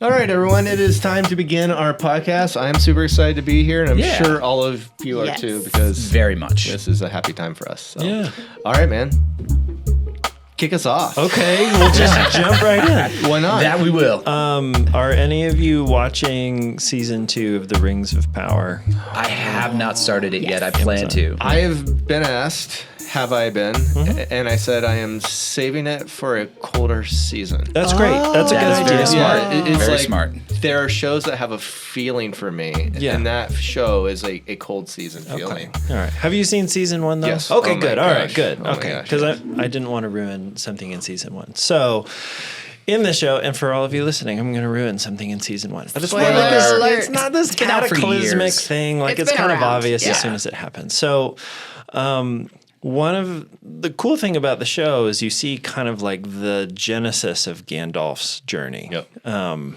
All right, everyone, it is time to begin our podcast. I'm super excited to be here, and I'm sure all of you are too, because very much this is a happy time for us. So. Yeah. All right, man. Kick us off. Okay, we'll just jump right in. Why not? that we will. Are any of you watching season 2 of The Rings of Power? I have not started it yet. I plan to. I have been asked, have I been? And I said I am saving it for a colder season. That's great. That's a good That's idea. very smart. Yeah, it's Very like, smart. There are shows that have a feeling for me, Yeah. and that show is a cold season feeling. All right. Have you seen season 1 though? Yes. Okay, Oh my good. All right, gosh. good. Oh my Okay. gosh, Because yes. I didn't want to ruin something in season 1. So, in the show, and for all of you listening, I'm going to ruin something in season 1. But it's not like this, alert. it's not this been out for cataclysmic years. thing. Like, it's been kind of around. obvious Yeah. as soon as it happens. So, one of the cool thing about the show is you see kind of like the genesis of Gandalf's journey. Yep.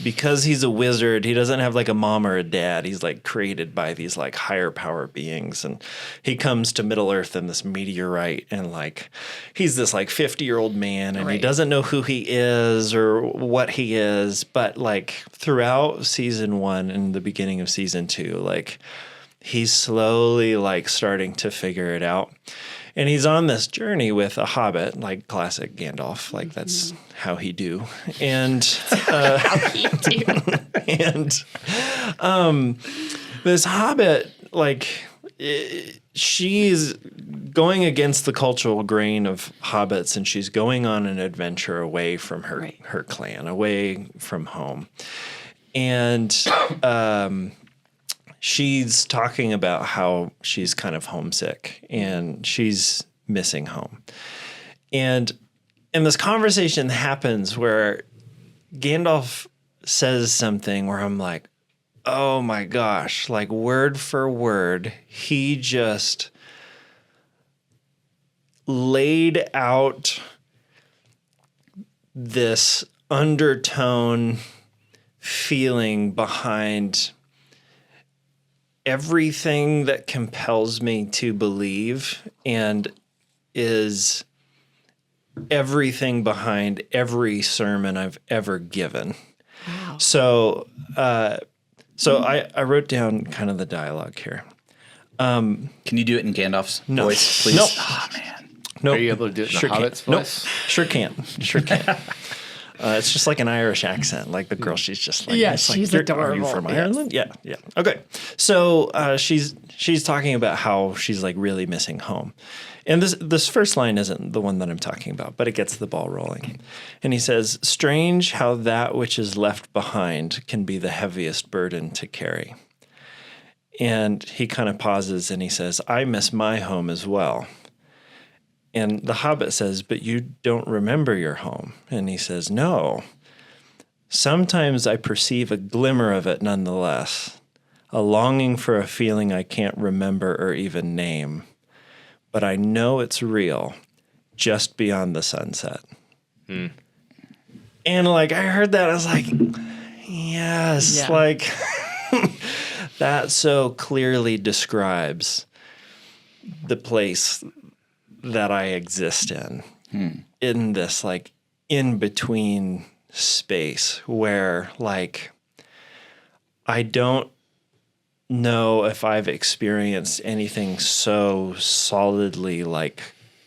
Because he's a wizard, he doesn't have like a mom or a dad. He's like created by these like higher power beings. And he comes to Middle Earth in this meteorite, and like he's this like 50-year-old man, and he Right. doesn't know who he is or what he is. But like throughout season 1 and the beginning of season 2, like he's slowly like starting to figure it out. And he's on this journey with a hobbit, like classic Gandalf, like that's how he do. And and this hobbit, like she's going against the cultural grain of hobbits, and she's going on an adventure away from her clan, away from home. And she's talking about how she's kind of homesick and she's missing home. And this conversation happens where Gandalf says something where I'm like, oh my gosh, like word for word, he just laid out this undertone feeling behind everything that compels me to believe and is everything behind every sermon I've ever given. Wow. So I wrote down kind of the dialogue here. Can you do it in Gandalf's voice, please? Nope. Oh, man. Nope. Are you able to do it in Sure the can. Hobbit's Nope. voice? Sure can. Sure can. It's just like an Irish accent. Like the girl, she's just like, Yeah, it's like, she's Are you adorable. from Yes. Ireland? Yeah, yeah. Okay. So she's talking about how she's like really missing home. And this first line isn't the one that I'm talking about, but it gets the ball rolling. And he says, strange how that which is left behind can be the heaviest burden to carry. And he kind of pauses and he says, I miss my home as well. And the hobbit says, but you don't remember your home. And he says, no. Sometimes I perceive a glimmer of it nonetheless, a longing for a feeling I can't remember or even name. But I know it's real, just beyond the sunset. And like, I heard that, I was like, yes, Yeah. like that so clearly describes the place that I exist in this like in between space where like I don't know if I've experienced anything so solidly like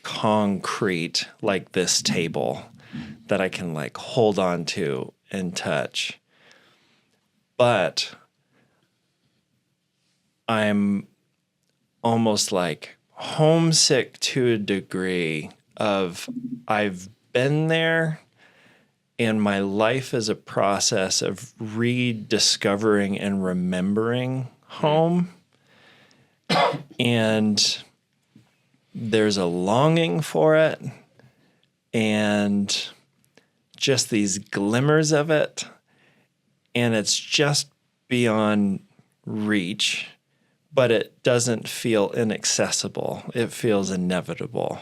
concrete like this table that I can like hold on to and touch. But I'm almost like homesick to a degree of I've been there and my life is a process of rediscovering and remembering home. And there's a longing for it and just these glimmers of it. And it's just beyond reach, but it doesn't feel inaccessible. It feels inevitable.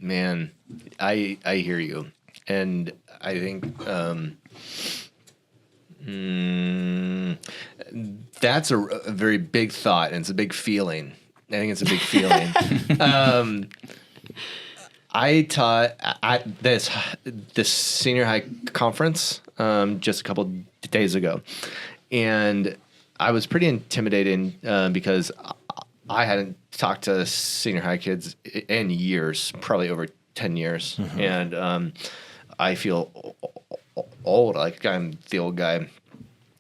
Man, I hear you, and I think that's a very big thought, and it's a big feeling. I think it's a big feeling. I taught at this senior high conference just a couple days ago, and I was pretty intimidated because I hadn't talked to senior high kids in years, probably over 10 years, and I feel old, like I'm the old guy,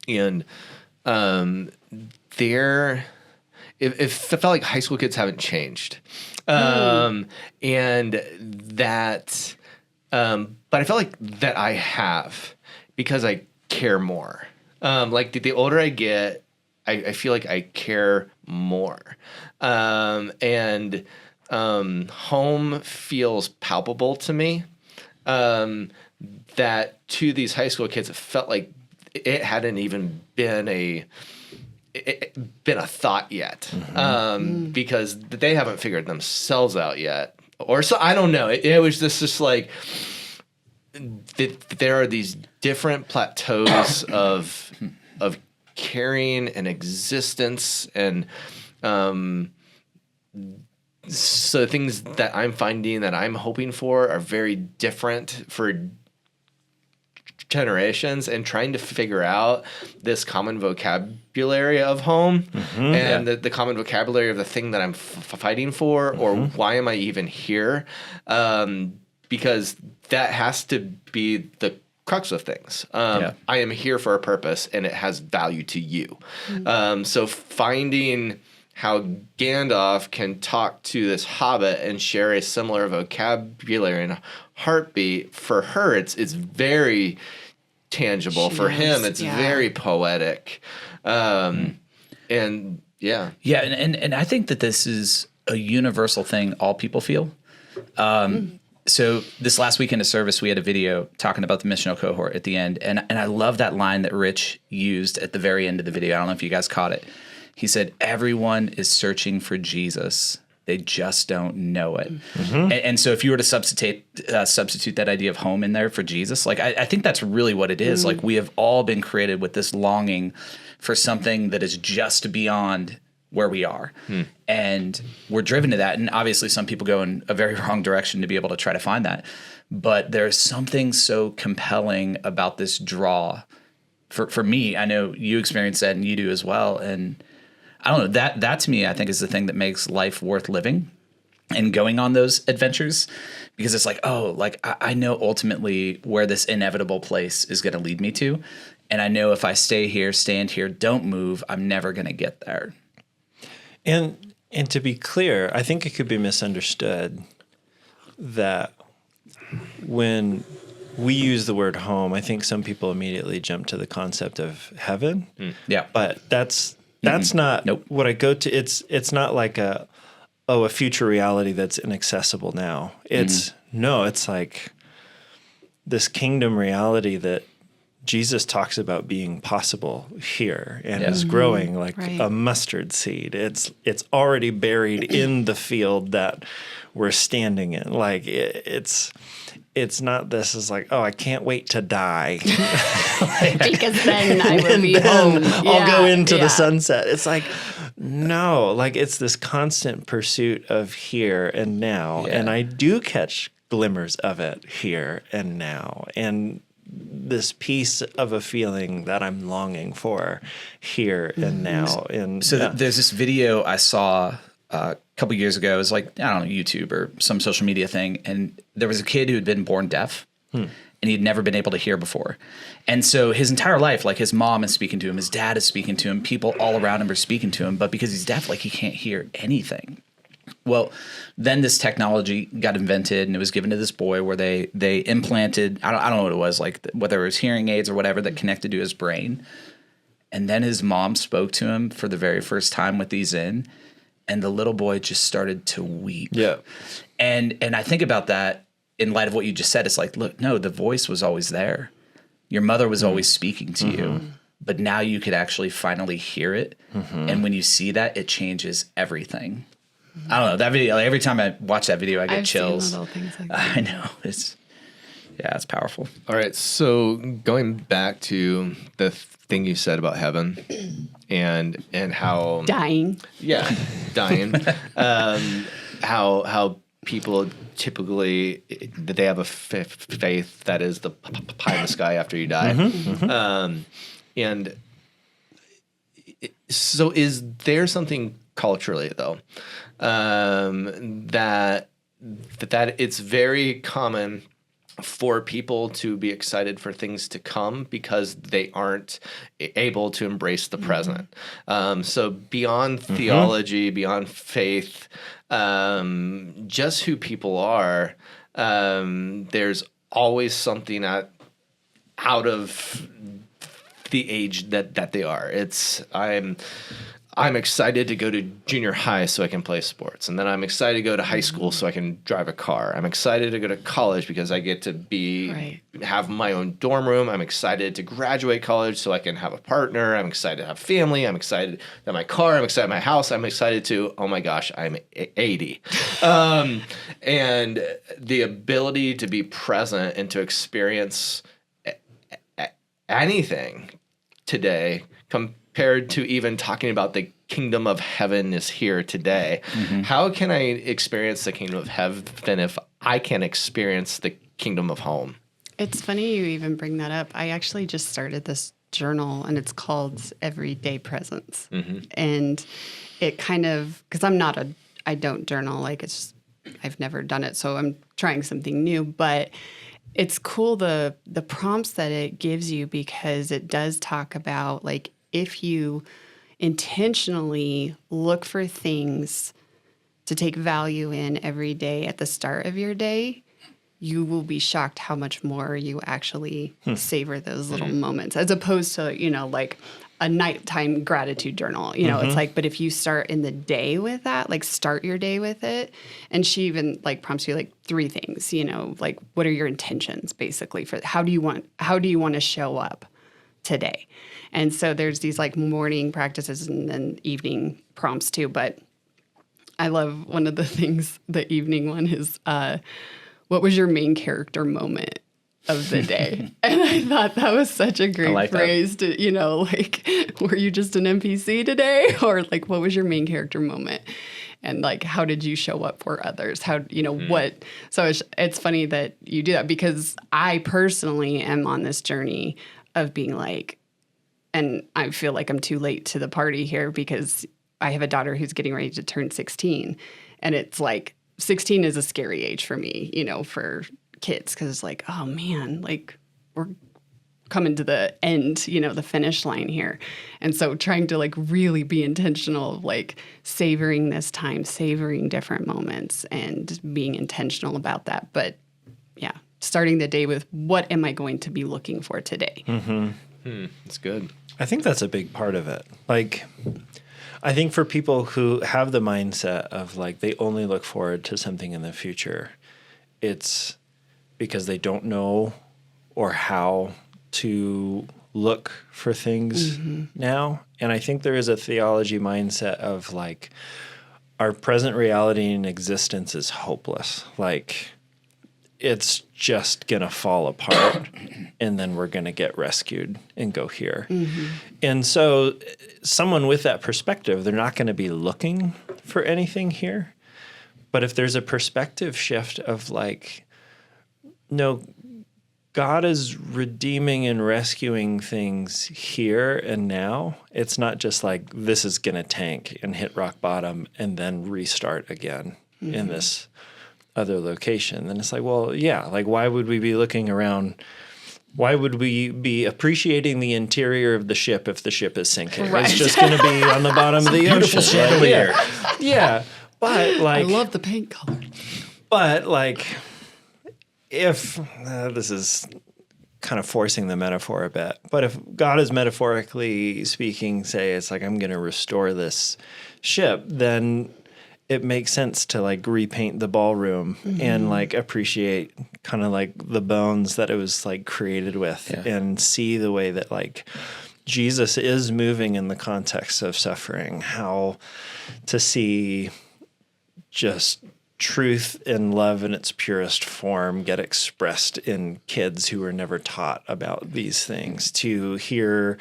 and it felt like high school kids haven't changed. And that, but I felt like that I have because I care more. Like the older I get, I feel like I care more. And home feels palpable to me. That to these high school kids, it felt like it hadn't even been a thought yet, because they haven't figured themselves out yet, or so I don't know. It was just like there are these different plateaus of caring and existence, and so things that I'm finding that I'm hoping for are very different for generations, and trying to figure out this common vocabulary of home and the common vocabulary of the thing that I'm fighting for, or why am I even here? Because that has to be the crux of things. I am here for a purpose, and it has value to you. So finding how Gandalf can talk to this hobbit and share a similar vocabulary and heartbeat, for her it's very tangible. For him it's very poetic. And and I think that this is a universal thing all people feel. So this last weekend of service, we had a video talking about the missional cohort at the end, and I love that line that Rich used at the very end of the video. I don't know if you guys caught it. He said, everyone is searching for Jesus. They just don't know it. And so if you were to substitute that idea of home in there for Jesus, like I think that's really what it is. Like we have all been created with this longing for something that is just beyond where we are. And we're driven to that. And obviously some people go in a very wrong direction to be able to try to find that. But there's something so compelling about this draw. For me, I know you experience that and you do as well. And I don't know, that to me, I think is the thing that makes life worth living and going on those adventures, because it's like, oh, like I know ultimately where this inevitable place is going to lead me to. And I know if I stand here, don't move, I'm never going to get there. And to be clear, I think it could be misunderstood that when we use the word home, I think some people immediately jump to the concept of heaven. Yeah. But that's not what I go to. It's not like a future reality that's inaccessible now. It's like this kingdom reality that Jesus talks about being possible here and is growing like a mustard seed. It's already buried in the field that we're standing in. Like it's not this is like, oh, I can't wait to die. Because then I will be home. I'll go into the sunset. It's like, no, like it's this constant pursuit of here and now. And I do catch glimmers of it here and now. And this piece of a feeling that I'm longing for here and now. And so there's this video I saw a couple years ago. It was like, I don't know, YouTube or some social media thing. And there was a kid who had been born deaf and he'd never been able to hear before. And so his entire life, like his mom is speaking to him, his dad is speaking to him, people all around him are speaking to him, but because he's deaf, like he can't hear anything. Well, then this technology got invented and it was given to this boy where they implanted, I don't know what it was, like whether it was hearing aids or whatever that connected to his brain. And then his mom spoke to him for the very first time with these in, and the little boy just started to weep. Yeah. And I think about that in light of what you just said. It's like, look, no, the voice was always there. Your mother was always speaking to you, but now you could actually finally hear it. And when you see that, it changes everything. I don't know, that video, like every time I watch that video, I get chills. Seen little things like that. I know. It's powerful. All right, so going back to the thing you said about heaven and how Dying. dying, how people typically that they have a faith that is the pie in the sky after you die. And so is there something culturally though that it's very common for people to be excited for things to come because they aren't able to embrace the present. So beyond theology, beyond faith, just who people are, there's always something out of the age that they are. I'm excited to go to junior high so I can play sports. And then I'm excited to go to high school so I can drive a car. I'm excited to go to college because I get to have my own dorm room. I'm excited to graduate college so I can have a partner. I'm excited to have family. I'm excited to have my car. I'm excited to have my house. I'm excited to, oh my gosh, I'm 80. And the ability to be present and to experience anything today compared to even talking about the kingdom of heaven is here today. How can I experience the kingdom of heaven if I can experience the kingdom of home? It's funny you even bring that up. I actually just started this journal, and it's called Everyday Presence. And it kind of, because I don't journal, like I've never done it, so I'm trying something new, but it's cool the prompts that it gives you, because it does talk about, like, if you intentionally look for things to take value in every day at the start of your day, you will be shocked how much more you actually savor those little moments, as opposed to, like a nighttime gratitude journal. It's like, but if you start in the day with that, like start your day with it. And she even like prompts you like 3 things, like what are your intentions basically for how do you want to show up today? And so there's these like morning practices and then evening prompts too. But I love one of the things, the evening one is, what was your main character moment of the day? And I thought that was such a great phrase to, like, were you just an NPC today? Or like, what was your main character moment? And like, how did you show up for others? How, what? So it's funny that you do that, because I personally am on this journey of being like, and I feel like I'm too late to the party here because I have a daughter who's getting ready to turn 16. And it's like, 16 is a scary age for me, for kids, because it's like, oh man, like we're coming to the end, the finish line here. And so trying to like really be intentional, like savoring this time, savoring different moments and being intentional about that. But yeah, starting the day with what am I going to be looking for today? That's good. I think that's a big part of it. Like, I think for people who have the mindset of like they only look forward to something in the future, it's because they don't know or how to look for things now. And I think there is a theology mindset of like our present reality and existence is hopeless. Like it's just going to fall apart and then we're going to get rescued and go here. And so someone with that perspective, they're not going to be looking for anything here. But if there's a perspective shift of like, no, God is redeeming and rescuing things here and now. It's not just like this is going to tank and hit rock bottom and then restart again in this other location. Then it's like, well, yeah, like why would we be looking around? Why would we be appreciating the interior of the ship if the ship is sinking? Right. It's just going to be on the bottom of the ocean. Chandelier. Yeah. But like, I love the paint color. But like, if this is kind of forcing the metaphor a bit, but if God is metaphorically speaking, say it's like, I'm going to restore this ship, then it makes sense to like repaint the ballroom and like appreciate kind of like the bones that it was like created with and see the way that like Jesus is moving in the context of suffering, how to see just truth and love in its purest form get expressed in kids who were never taught about these things, to hear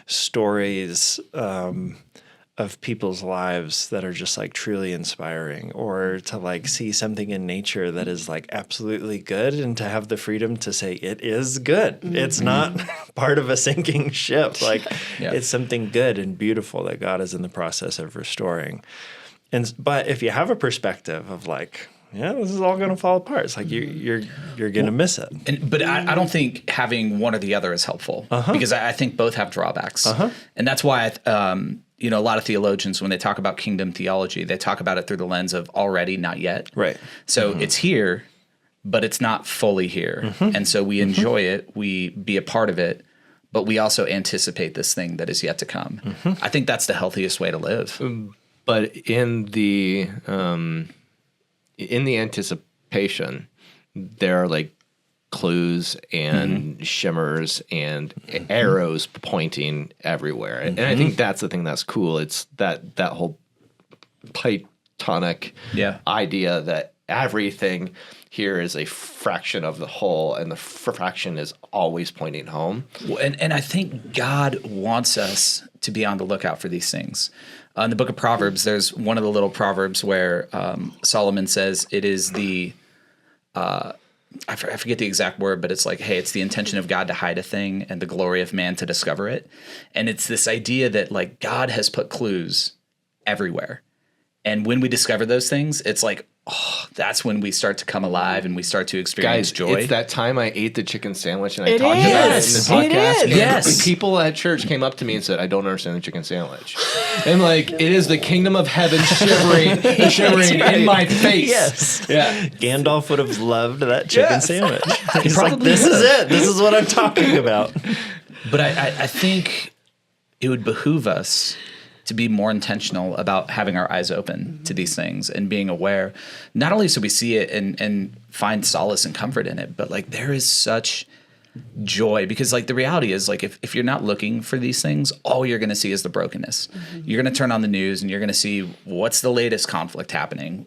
stories of people's lives that are just like truly inspiring, or to like see something in nature that is like absolutely good and to have the freedom to say it is good. It's not part of a sinking ship. Like it's something good and beautiful that God is in the process of restoring. But if you have a perspective of like, yeah, this is all going to fall apart, it's like you're going to miss it. But I don't think having one or the other is helpful because I think both have drawbacks. And that's why a lot of theologians, when they talk about kingdom theology, they talk about it through the lens of already, not yet. Right. So it's here, but it's not fully here. And so we enjoy it, we be a part of it, but we also anticipate this thing that is yet to come. I think that's the healthiest way to live. But in the anticipation, there are like clues and shimmers and arrows pointing everywhere. And I think that's the thing that's cool. It's that whole Platonic idea that everything here is a fraction of the whole, and the fraction is always pointing home. And I think God wants us to be on the lookout for these things. In the book of Proverbs, there's one of the little proverbs where Solomon says it is the I forget the exact word, but it's like, hey, it's the intention of God to hide a thing and the glory of man to discover it. And it's this idea that like God has put clues everywhere. And when we discover those things, it's like, oh, that's when we start to come alive and we start to experience joy. It's that time I ate the chicken sandwich and I talked about it in the podcast. It is. Yes. People at church came up to me and said, I don't understand the chicken sandwich. And like, it is the kingdom of heaven shivering in my face. Yes. Yeah. Gandalf would have loved that chicken sandwich. He's probably like, this is it. This is what I'm talking about. But I think it would behoove us to be more intentional about having our eyes open to these things and being aware, not only so we see it and find solace and comfort in it, but like there is such joy, because like the reality is like if you're not looking for these things, all you're going to see is the brokenness. You're going to turn on the news and you're going to see what's the latest conflict happening,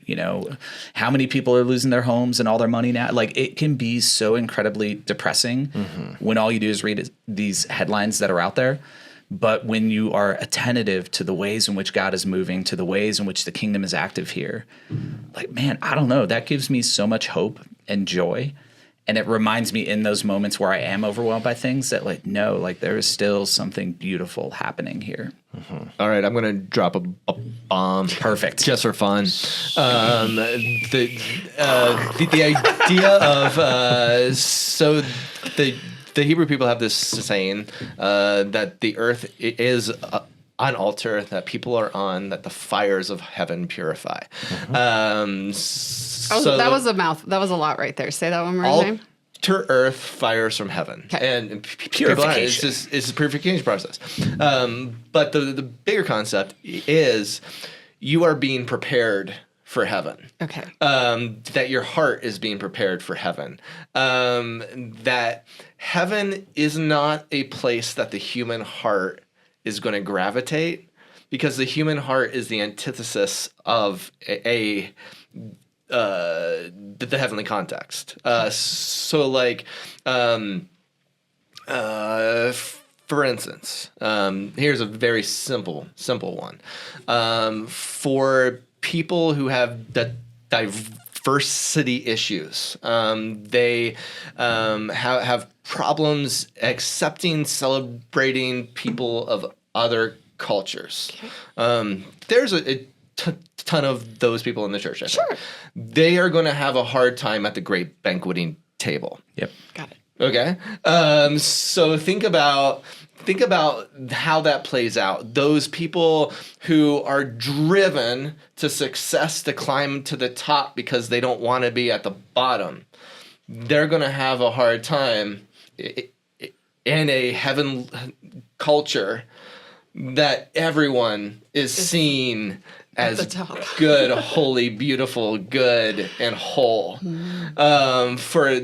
how many people are losing their homes and all their money now. Like it can be so incredibly depressing when all you do is read these headlines that are out there. But when you are attentive to the ways in which God is moving, to the ways in which the kingdom is active here, like, man, I don't know, that gives me so much hope and joy. And it reminds me in those moments where I am overwhelmed by things that like, no, like there is still something beautiful happening here. All right, I'm going to drop a bomb. Perfect. Just for fun. The idea of, the Hebrew people have this saying that the earth is an altar that people are on, that the fires of heaven purify. That was a mouth. That was a lot right there. Say that one more time. Altar, earth, fires from heaven, and purification. It's a purification process. But the bigger concept is you are being prepared for heaven. Okay. That your heart is being prepared for heaven. That heaven is not a place that the human heart is going to gravitate, because the human heart is the antithesis of the heavenly context. So like, for instance, here's a very simple one. For people who have diversity issues, they have problems accepting, celebrating people of other cultures. There's a ton of those people in the church. I think. Sure. They are going to have a hard time at the great banqueting table. Yep. Got it. Okay. So think about how that plays out. Those people who are driven to success to climb to the top because they don't want to be at the bottom, they're going to have a hard time in a heaven culture that everyone is seen as good, holy, beautiful, good, and whole. For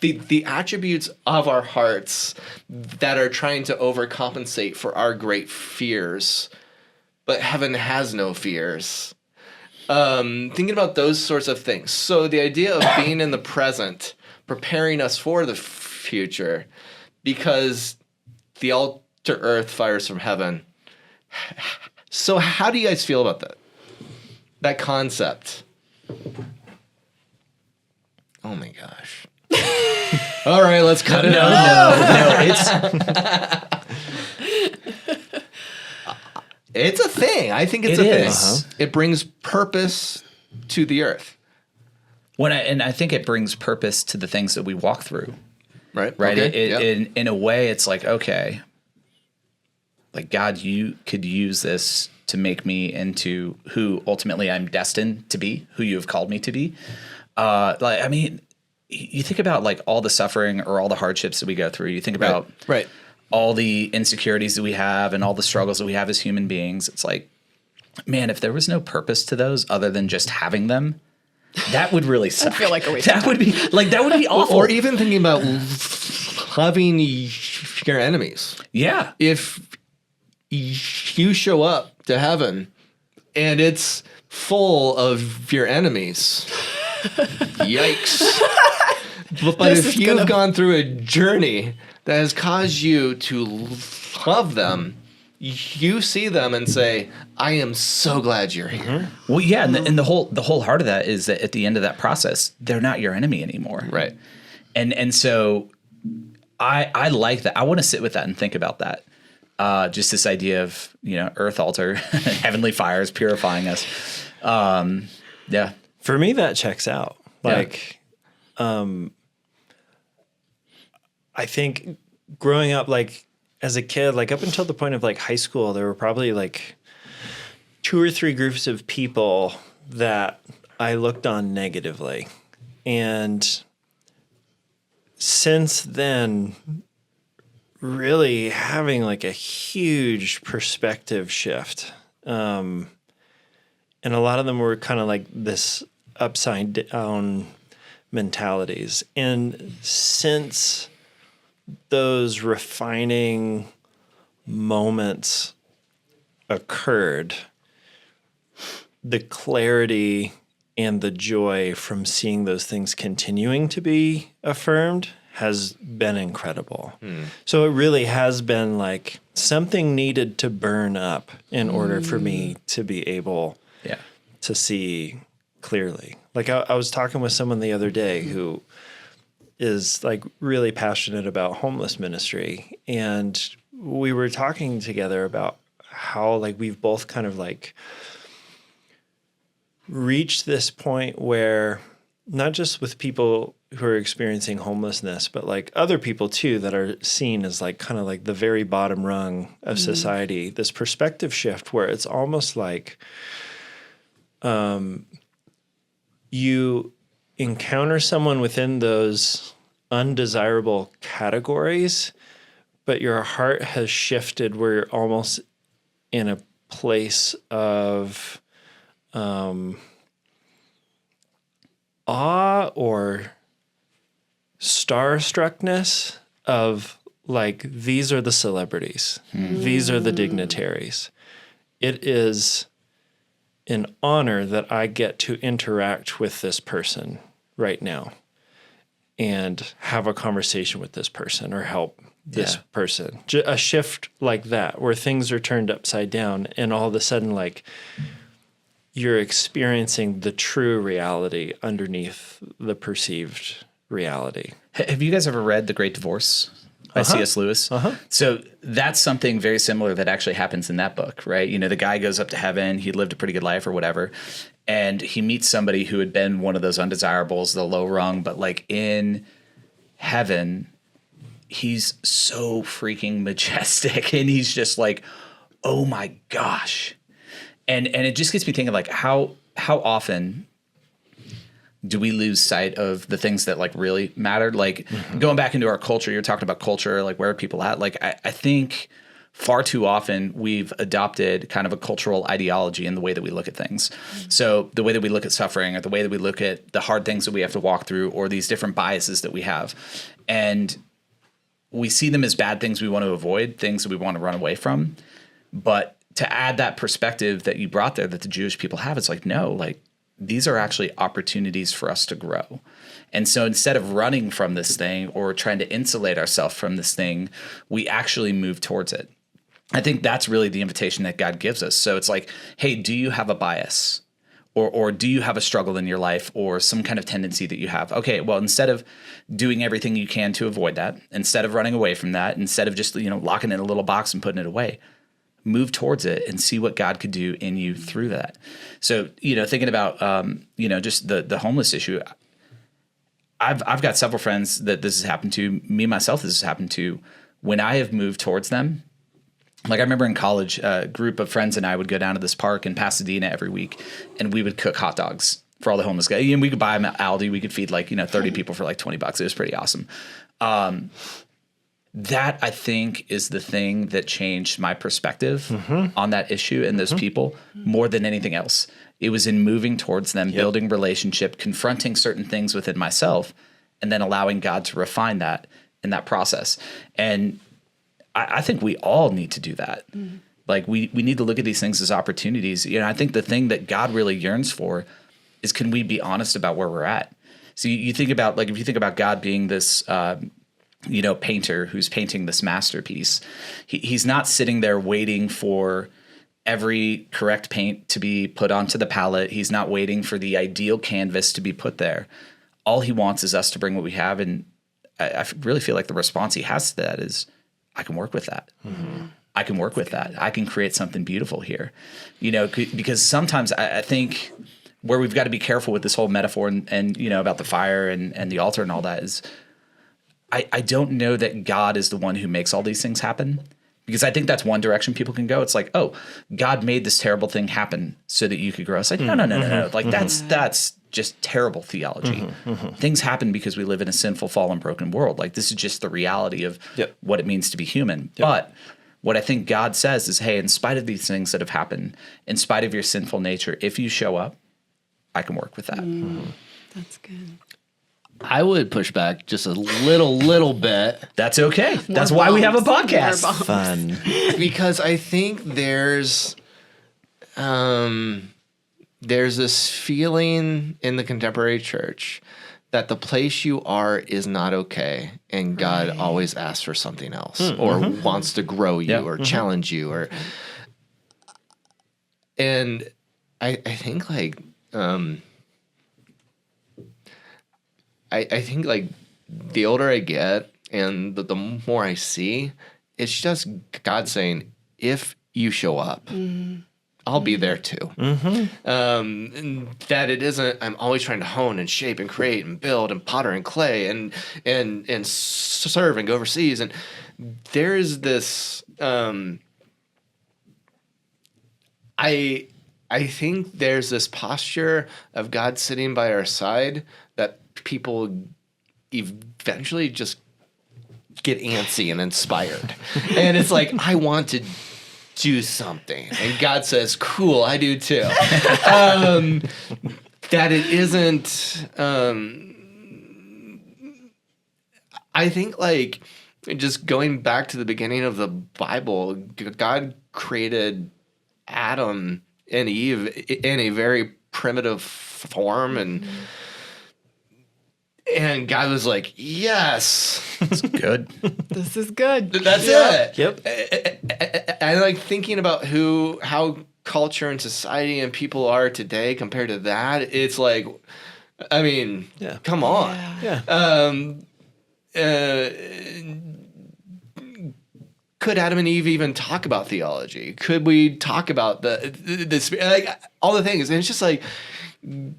the attributes of our hearts that are trying to overcompensate for our great fears, but heaven has no fears. Thinking about those sorts of things. So the idea of being in the present, preparing us for the future, because the altar earth fires from heaven So how do you guys feel about that? That concept? Oh my gosh. All right, let's cut it out. No, It's a thing. I think it's It a thing. is. It brings purpose to the earth. and I think it brings purpose to the things that we walk through. Right. Right. Okay. In a way, it's like, okay, like God, you could use this to make me into who ultimately I'm destined to be, who you have called me to be. Like, I mean, you think about like all the suffering or all the hardships that we go through. You think about Right. all the insecurities that we have and all the struggles that we have as human beings. It's like, man, if there was no purpose to those other than just having them, that would really suck. I feel like a waste of that would be awful. Or even thinking about loving your enemies. Yeah. If you show up to heaven and it's full of your enemies, yikes. But if you've gone through a journey that has caused you to love them, you see them and say, I am so glad you're here. Well, yeah, and the whole heart of that is that at the end of that process, they're not your enemy anymore. Right. And so I like that. I want to sit with that and think about that. Just this idea of, earth altar, heavenly fires purifying us. Yeah. For me, that checks out. Like, I think growing up, like as a kid, like up until the point of like high school, there were probably like 2 or 3 groups of people that I looked on negatively. And since then, really having like a huge perspective shift. And a lot of them were kind of like this upside down mentalities. And since those refining moments occurred, the clarity and the joy from seeing those things continuing to be affirmed has been incredible. So it really has been like something needed to burn up in order for me to be able to see clearly. Like I was talking with someone the other day who is like really passionate about homeless ministry. And we were talking together about how like we've both kind of like reached this point where not just with people who are experiencing homelessness, but like other people too that are seen as like kind of like the very bottom rung of society, this perspective shift where it's almost like you encounter someone within those undesirable categories, but your heart has shifted where you're almost in a place of awe or starstruckness of like, these are the celebrities, these are the dignitaries. It is an honor that I get to interact with this person right now and have a conversation with this person or help this person. A shift like that where things are turned upside down and all of a sudden like you're experiencing the true reality underneath the perceived reality. Have you guys ever read The Great Divorce by C.S. Lewis? So that's something very similar that actually happens in that book, right? The guy goes up to heaven, he lived a pretty good life or whatever, and he meets somebody who had been one of those undesirables, the low rung, but like in heaven, he's so freaking majestic and he's just like, oh my gosh. And it just gets me thinking like how often do we lose sight of the things that like really mattered? Like going back into our culture, you're talking about culture, like where are people at? Like I think far too often we've adopted kind of a cultural ideology in the way that we look at things. So the way that we look at suffering or the way that we look at the hard things that we have to walk through or these different biases that we have. And we see them as bad things we want to avoid, things that we want to run away from. But to add that perspective that you brought there that the Jewish people have, it's like, no, like these are actually opportunities for us to grow. And so instead of running from this thing or trying to insulate ourselves from this thing, we actually move towards it. I think that's really the invitation that God gives us. So it's like, hey, do you have a bias? Or do you have a struggle in your life or some kind of tendency that you have? Okay, well, instead of doing everything you can to avoid that, instead of running away from that, instead of just locking it in a little box and putting it away, move towards it and see what God could do in you through that. So, thinking about, just the homeless issue, I've got several friends that this has happened to. Me, myself, this has happened to. When I have moved towards them, like I remember in college, a group of friends and I would go down to this park in Pasadena every week, and we would cook hot dogs for all the homeless guys. And we could buy them at Aldi. We could feed 30 people for $20. It was pretty awesome. That I think is the thing that changed my perspective on that issue and those people more than anything else. It was in moving towards them, building relationship, confronting certain things within myself, and then allowing God to refine that in that process. And I think we all need to do that. Like we need to look at these things as opportunities. I think the thing that God really yearns for is, can we be honest about where we're at? So you think about, if you think about God being this, painter who's painting this masterpiece, he's not sitting there waiting for every correct paint to be put onto the palette. He's not waiting for the ideal canvas to be put there. All he wants is us to bring what we have. And I really feel like the response he has to that is, I can work with that. I can work with that. I can create something beautiful here. Because sometimes I think where we've got to be careful with this whole metaphor and about the fire and the altar and all that is, I don't know that God is the one who makes all these things happen, because I think that's one direction people can go. It's like, oh, God made this terrible thing happen so that you could grow. It's like, no. Like that's just terrible theology. Things happen because we live in a sinful, fallen, broken world. Like this is just the reality of what it means to be human. But what I think God says is, hey, in spite of these things that have happened, in spite of your sinful nature, if you show up, I can work with that. That's good. I would push back just a little bit. That's okay. That's why we have a podcast. Fun. Because I think there's this feeling in the contemporary church that the place you are is not okay, and God always asks for something else, or wants to grow you, or challenge you, or. And I think I think the older I get and the more I see, it's just God saying, if you show up, I'll be there too. And that it isn't, I'm always trying to hone and shape and create and build and potter and clay and serve and go overseas. And there is this, I think there's this posture of God sitting by our side that people eventually just get antsy and inspired. And it's like, I want to do something. And God says, cool, I do too. That it isn't, I think just going back to the beginning of the Bible, God created Adam and Eve in a very primitive form, and God was like, yes. It's good. This is good. That's it. Yep. And thinking about how culture and society and people are today compared to that, it's come on. Could Adam and Eve even talk about theology? Could we talk about this, all the things? And it's just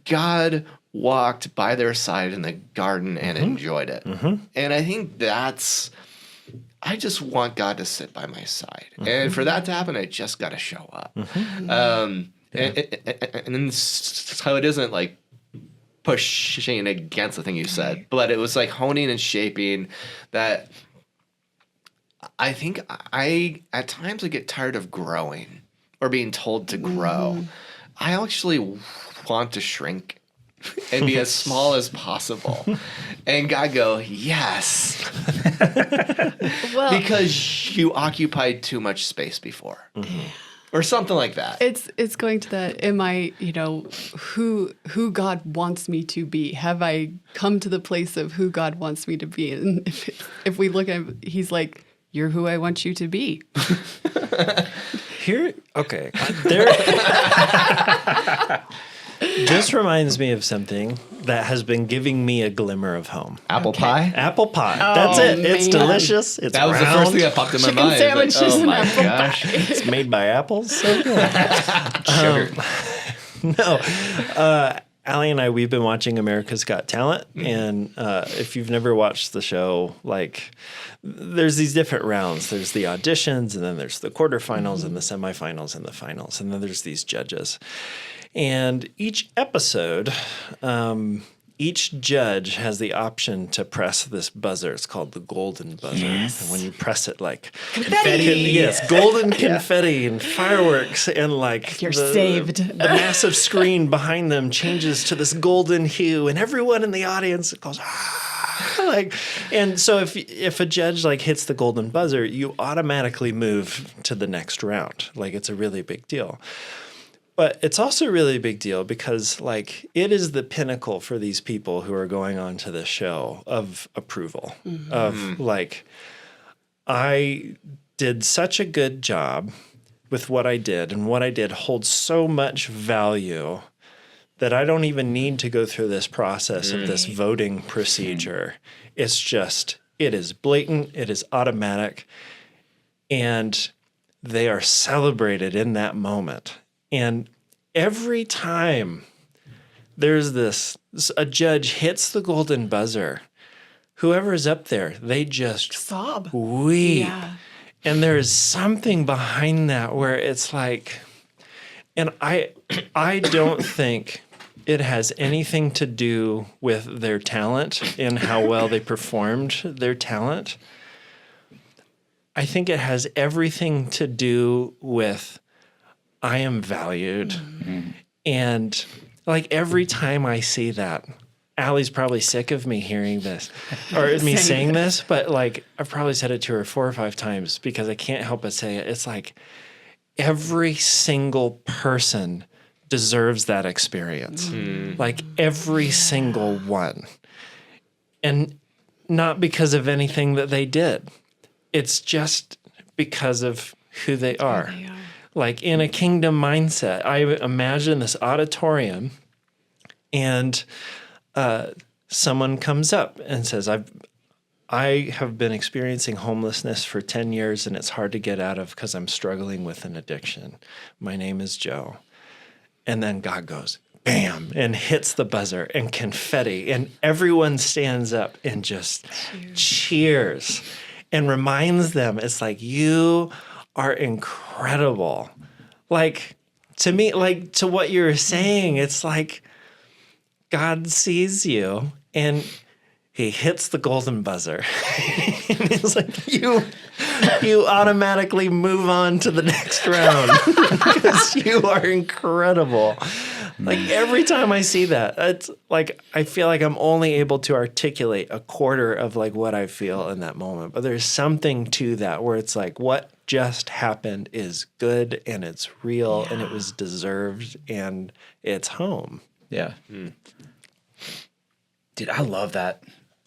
God walked by their side in the garden and enjoyed it. And I think I just want God to sit by my side. And for that to happen, I just got to show up. And then so it isn't pushing against the thing you said, but it was honing and shaping that. I think at times I get tired of growing or being told to grow. I actually want to shrink and be as small as possible. And God go, yes. Well, because you occupied too much space before. Or something like that. It's going to that, am I, who God wants me to be? Have I come to the place of who God wants me to be? And if we look at him, he's like, you're who I want you to be. Here, okay. This reminds me of something that has been giving me a glimmer of home. Apple pie? Apple pie. That's it. It's man. delicious. It's That was the round. first thing that popped in my Chicken mind. sandwiches oh and my apple gosh. It's made by apples. So good. Sugar. No. Allie and I, we've been watching America's Got Talent. And if you've never watched the show, like, there's these different rounds. There's the auditions, and then there's the quarterfinals and the semifinals and the finals. And then there's these judges. And each episode, each judge has the option to press this buzzer. It's called the golden buzzer. Yes. And when you press it, like Confetti. yes, golden confetti and fireworks, and like You're saved. The massive screen behind them changes to this golden hue, and everyone in the audience goes like. And so if a judge like hits the golden buzzer, you automatically move to the next round. Like, it's a really big deal. But it's also a really big deal because, like, it is the pinnacle for these people who are going on to the show of approval. Of, like, I did such a good job with what I did, and what I did holds so much value that I don't even need to go through this process of this voting procedure. It's just, it is blatant, it is automatic, and they are celebrated in that moment. And every time there's a judge hits the golden buzzer, whoever is up there, they just Sob. weep. Yeah. And there is something behind that where it's like, and I don't think it has anything to do with their talent and how well they performed their talent. I think it has everything to do with I am valued. And like every time I see that, Allie's probably sick of me hearing this or me saying this, but like I've probably said it to her 4 or 5 times because I can't help but say it. It's like every single person deserves that experience. Like every single one. And not because of anything that they did. It's just because of who they are. Like in a kingdom mindset, I imagine this auditorium and someone comes up and says, I have been experiencing homelessness for 10 years and it's hard to get out of because I'm struggling with an addiction. My name is Joe. And then God goes, bam, and hits the buzzer and confetti. And everyone stands up and just cheers and reminds them, it's like, you are incredible. Like, to me, like, to what you're saying, it's like God sees you and he hits the golden buzzer. And it's like, you automatically move on to the next round because you are incredible. Like every time I see that, it's like I feel like I'm only able to articulate a quarter of like what I feel in that moment. But there's something to that where it's like what just happened is good and it's real and it was deserved and it's home. Yeah. Dude, I love that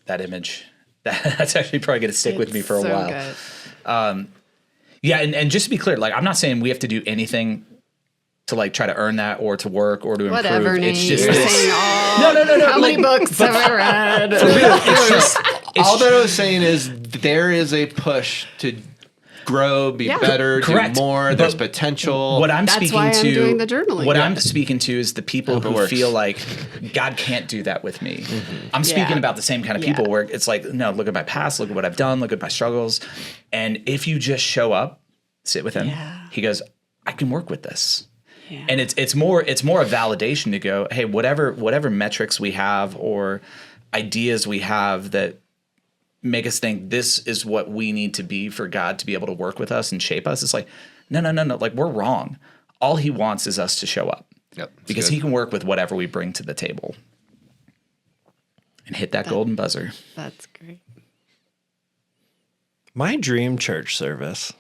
image. That's actually probably going to stick with me for a while. Good. Yeah, and just to be clear, like I'm not saying we have to do anything to like try to earn that or to work or to Whatever, improve. Nate. It's just You're this. saying No. How many books have I read? It's just All that I was saying is there is a push to grow, be better, Correct. do more. There's But potential. what I'm That's speaking why I'm to, doing the journaling. what Yeah. I'm speaking to is the people who works. feel like God can't do that with me. I'm speaking about the same kind of people where it's like, no, look at my past, look at what I've done, look at my struggles, and if you just show up, sit with him, he goes, I can work with this. Yeah. And it's more a validation to go, hey, whatever metrics we have or ideas we have that make us think this is what we need to be for God to be able to work with us and shape us. It's like, no. Like we're wrong. All he wants is us to show up. Yep, because he can work with whatever we bring to the table. And hit that golden buzzer. That's great. My dream church service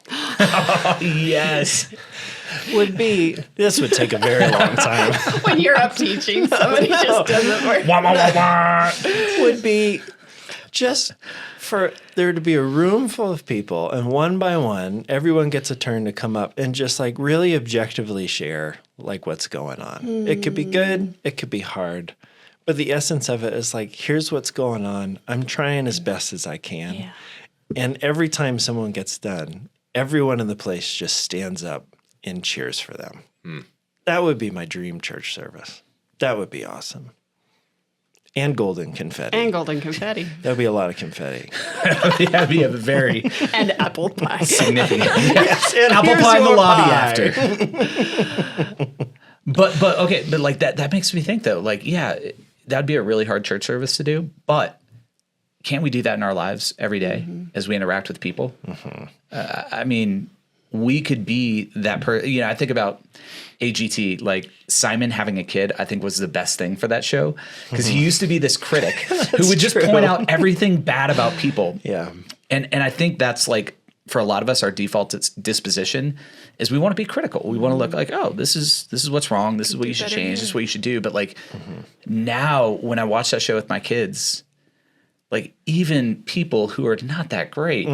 Yes. would be, this would take a very long time, When you're up teaching, somebody just doesn't work. Wah, wah, wah, wah. would be just for there to be a room full of people and one by one, everyone gets a turn to come up and just like really objectively share like what's going on. It could be good, it could be hard. But the essence of it is like, here's what's going on. I'm trying as best as I can. Yeah. And every time someone gets done, everyone in the place just stands up and cheers for them. That would be my dream church service. That would be awesome. And golden confetti. That would be a lot of confetti. That'd be a very And apple pie. significant. Yes, and Apple here's pie in the your lobby pie. after. But okay, but like that makes me think though, like, yeah, that'd be a really hard church service to do, but can't we do that in our lives every day as we interact with people? I mean, we could be that person. You know, I think about AGT, like Simon having a kid, I think was the best thing for that show because he used to be this critic who would just point out everything bad about people. Yeah. And I think that's like, for a lot of us, our default disposition is we want to be critical. We want to look like, oh, this is what's wrong. This is what you should change. This is what you should do. But like now when I watch that show with my kids, like even people who are not that great,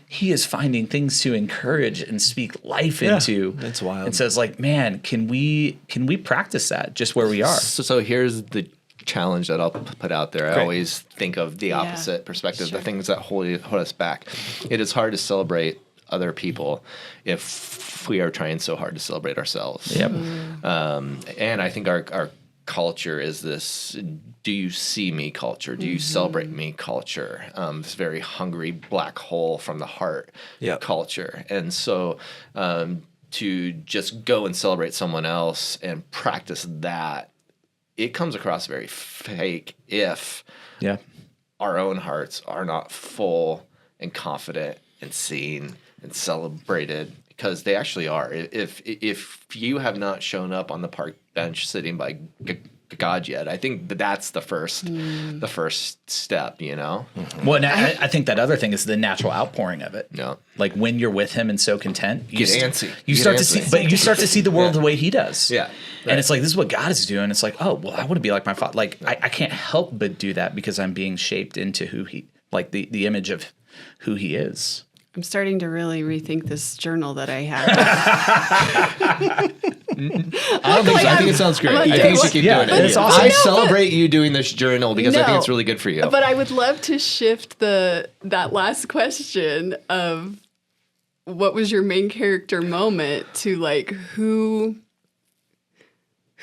he is finding things to encourage and speak life into. It's wild. And so it's like, man, can we practice that just where we are? So here's the challenge that I'll put out there. I Great. always think of the opposite perspective, Sure. the things that hold us back. It is hard to celebrate other people if we are trying so hard to celebrate ourselves. Yep. And I think our culture is this do you see me culture, do you celebrate me culture, this very hungry black hole from the heart Yep. culture. And so to just go and celebrate someone else and practice that, it comes across very fake if Yeah. our own hearts are not full and confident and seen and celebrated, because they actually are. If you have not shown up on the park bench sitting by God yet, I think that's the first step, you know? Well, and I think that other thing is the natural outpouring of it. Yeah. Like when you're with him and so content, you Get antsy. You Get start to antsy. see, but you start to see the world the way he does. Yeah. And it's like, this is what God is doing. It's like, oh, well, I want to be like my father. Like, I can't help but do that because I'm being shaped into who he, like the image of who he is. I'm starting to really rethink this journal that I have. I don't think so. I think it sounds great. I'm like, I think you what- should keep yeah, doing it. it's awesome. I celebrate you doing this journal because I think No. it's really good for you. But I would love to shift that last question of what was your main character moment to like who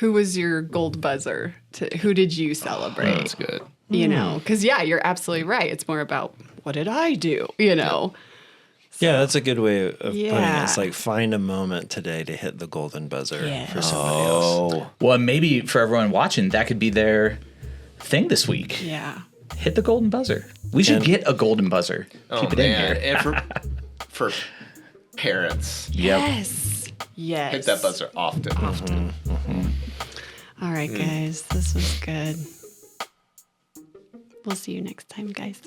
was your gold buzzer? Who did you celebrate? That's good. You know, because you're absolutely right. It's more about what did I do? You know. Yeah, that's a good way of putting it. Yeah. It's like find a moment today to hit the golden buzzer Yeah. for somebody else. Oh, Well, maybe for everyone watching, that could be their thing this week. Yeah. Hit the golden buzzer. We should And- get a golden buzzer. Keep it in here. And for parents, Yep. Yes. hit that buzzer often. All right, guys. This was good. We'll see you next time, guys.